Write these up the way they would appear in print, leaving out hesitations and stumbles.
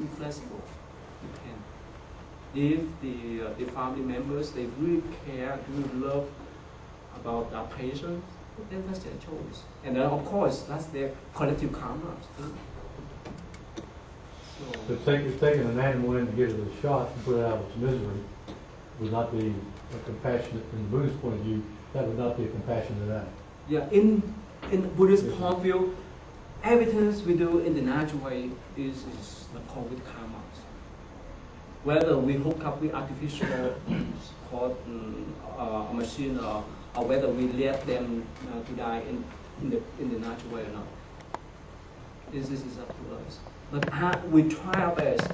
be flexible. You can. If the family members, they really care, really love about their patient, then that's their choice. And then of course, that's their collective karma. So taking an animal in to get it a shot and put it out of its misery would not be a compassionate, in the Buddhist point of view, that would not be a compassionate act. Yeah, in Buddhist point of view, everything we do in the natural way is called with karmas. Whether we hook up with artificial called a machine, or whether we let them to die in the natural way or not, this is up to us. But we try our best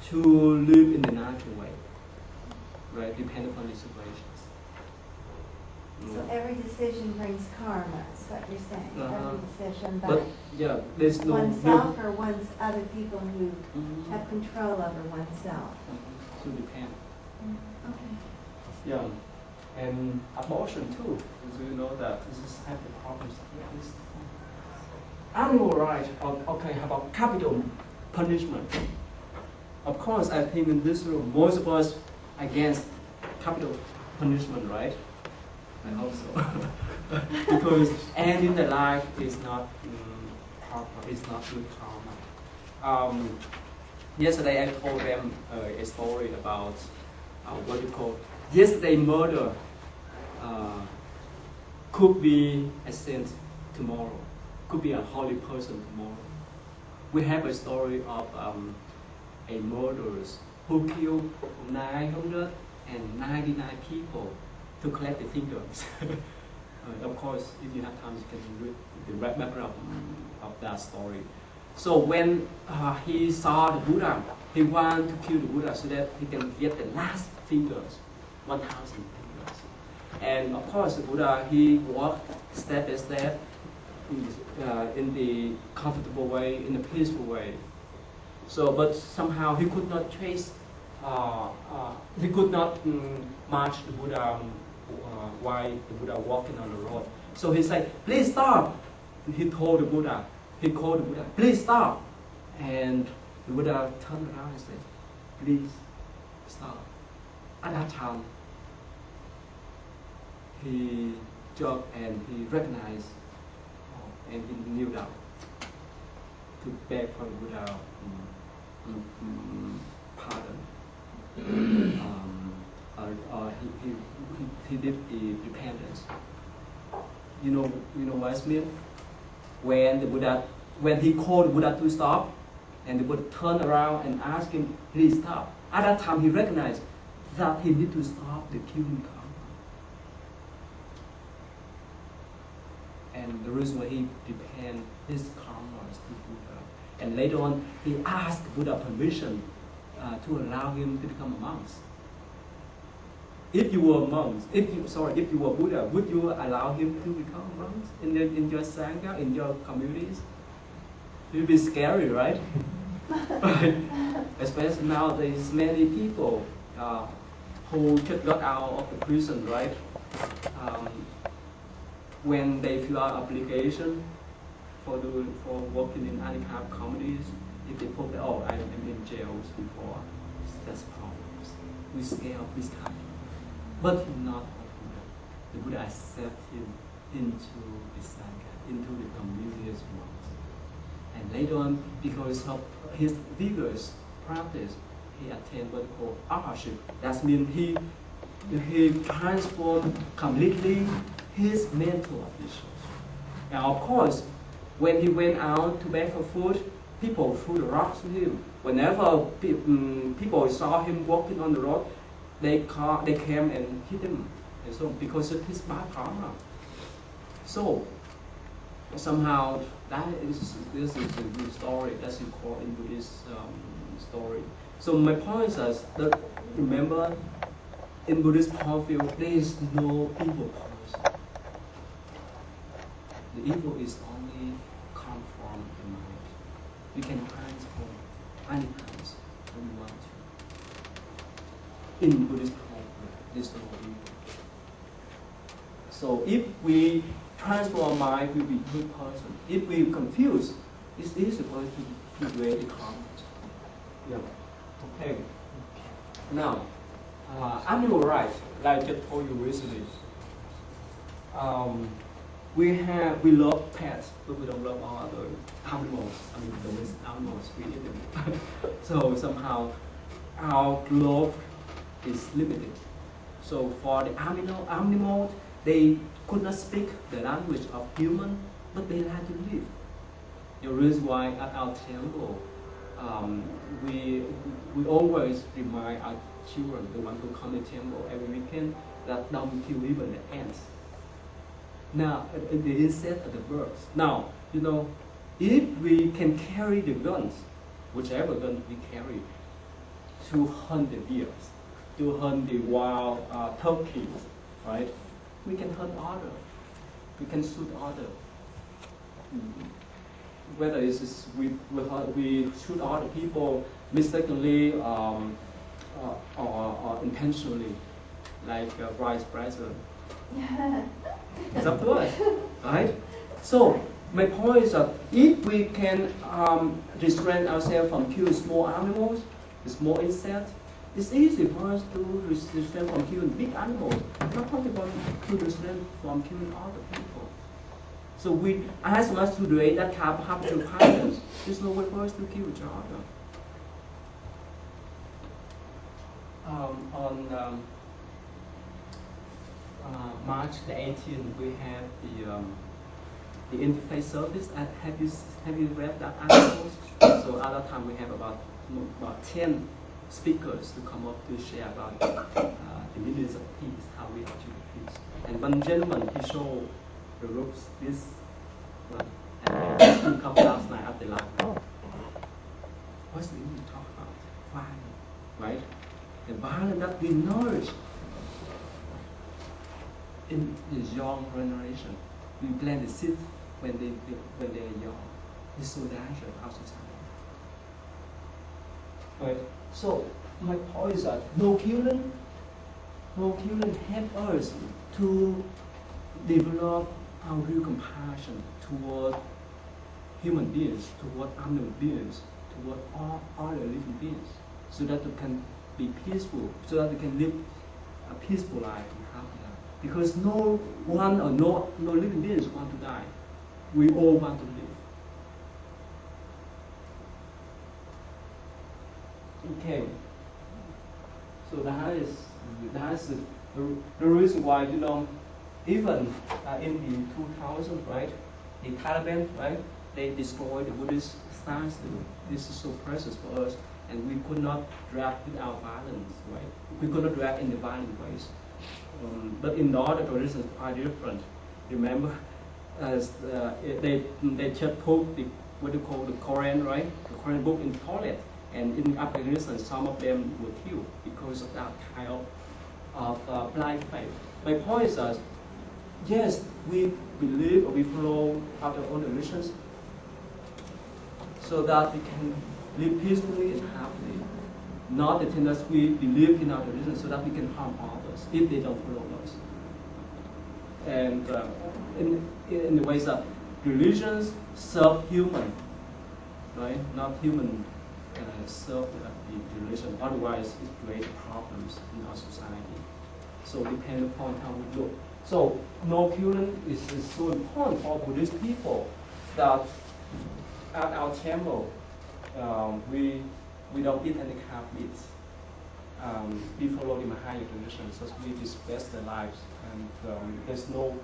to live in the natural way, right? Depending on the situations. So every decision brings karma, is what you're saying. Every decision by yeah, there's no oneself or one's other people who have control over oneself. To depend. Okay. Yeah, and abortion too. Do you know that this is have the problems? Animal rights. Okay, how about capital punishment? Of course, I think in this room, most of us against capital punishment, right? I hope so. Because ending the life is not proper, it's not good karma. Yesterday I told them a story about what you call, yesterday murder could be a saint tomorrow, could be a holy person tomorrow. We have a story of a murderer who killed 999 people to collect the fingers. Of course, if you have time, you can read the background of that story. So when he saw the Buddha, he wanted to kill the Buddha so that he can get the last fingers, 1,000 fingers. And of course, the Buddha, he walked step by step in the comfortable way, in a peaceful way. So, but somehow he could not trace, he could not march the Buddha while the Buddha walking on the road. So he said, "Please stop." He told the Buddha, he called the Buddha, "Please stop." And the Buddha turned around and said, "Please stop." At that time, he jumped and he recognized, and he kneeled down to beg for the Buddha pardon. He did the repentance. You know what it means? When he called the Buddha to stop, and the Buddha turned around and asked him, "Please stop." At that time, he recognized that he need to stop the killing karma. And the reason why he repent his karma to Buddha. And later on, he asked Buddha permission to allow him to become a monk. If you were monks, if you were Buddha, would you allow him to become monks in your sangha, in your communities? It would be scary, right? Especially nowadays, many people who just got out of the prison, right? When they fill out application for working in any kind of communities, if they put, "Oh, I'm in jails before," that's problems. We scare of this kind. But not a Buddha. The Buddha accepted him into the sangha, into the community as monks. And later on, because of his vigorous practice, he attained what we call arahantship. That means he transformed completely his mental officials. And of course, when he went out to beg for food, people threw the rocks at him. Whenever people saw him walking on the road, they came and hit him, and so because of his bad karma. So somehow this is a good story that's called in Buddhist story. So my point is that remember, in Buddhist point of view, there is no evil person. The evil is only come from the mind. We can transform any kinds when we want to. In Buddhist culture, there's no evil. So if we transform our mind, we'll be a good person. If we confuse, it's easy for us to create a karma. Yeah. Okay. Now, animal rights, like I just told you recently. We love pets, but we don't love all other animals. I mean, domestic animals, we eat them. So somehow, our love is limited. So for the animals, they could not speak the language of human, but they like to live. The reason why at our temple, we always remind our children, the ones who come to temple every weekend, that don't kill even the ants. Now, the insect or the birds. Now, you know, if we can carry the guns, whichever gun we carry, 200 years, to hunt the wild turkeys, right? We can hunt other. We can shoot other. Whether it's we shoot other people mistakenly or intentionally, like vice president. It's up to us, right? So my point is that if we can restrain ourselves from killing small animals, small insects, it's easy for us to restrain from killing big animals. I'm not talking about to restrain from killing other people. So we, as much today that have to violence, there's no way for us to kill each other. On March the 18th, we have the interfaith service. Have you read that article? So at that time we have about 10 speakers to come up to share about the meanings of peace, how we achieve peace. And one gentleman, he showed the ropes, this one, and he come last night at the live. What's the meaning talk about? Violence, right? The violence that we nourish in the young generation. We plant the seed when they are young. It's so dangerous in our society. Right? So my point is that no killing help us to develop our real compassion toward human beings, toward animal beings, toward all other living beings, so that we can be peaceful, so that we can live a peaceful life and happy life. Because no one or no living beings want to die. We all want to live. Okay. So that is the reason why, you know, even in the 2000, right, the Taliban, right, they destroyed the Buddhist stance. This is so precious for us, and we could not react without violence, right? We could not react in the violent ways. But in the other traditions are different. Remember, as they just put the what you call the Quran, right? The Quran book in toilet, and in Afghanistan, some of them were killed because of that kind of blind faith. My point is that yes, we believe or we follow our own religions, so that we can live peacefully and happily. Not the thing that we believe in our religion so that we can harm others if they don't follow us. And in the ways that religions serve human, right? Not human serve the religion. Otherwise, it creates problems in our society. So depending upon how we look. So no killing is so important for Buddhist people that at our temple we don't eat any kind of meat. We follow the Mahayana tradition, so we respect their lives, and there's no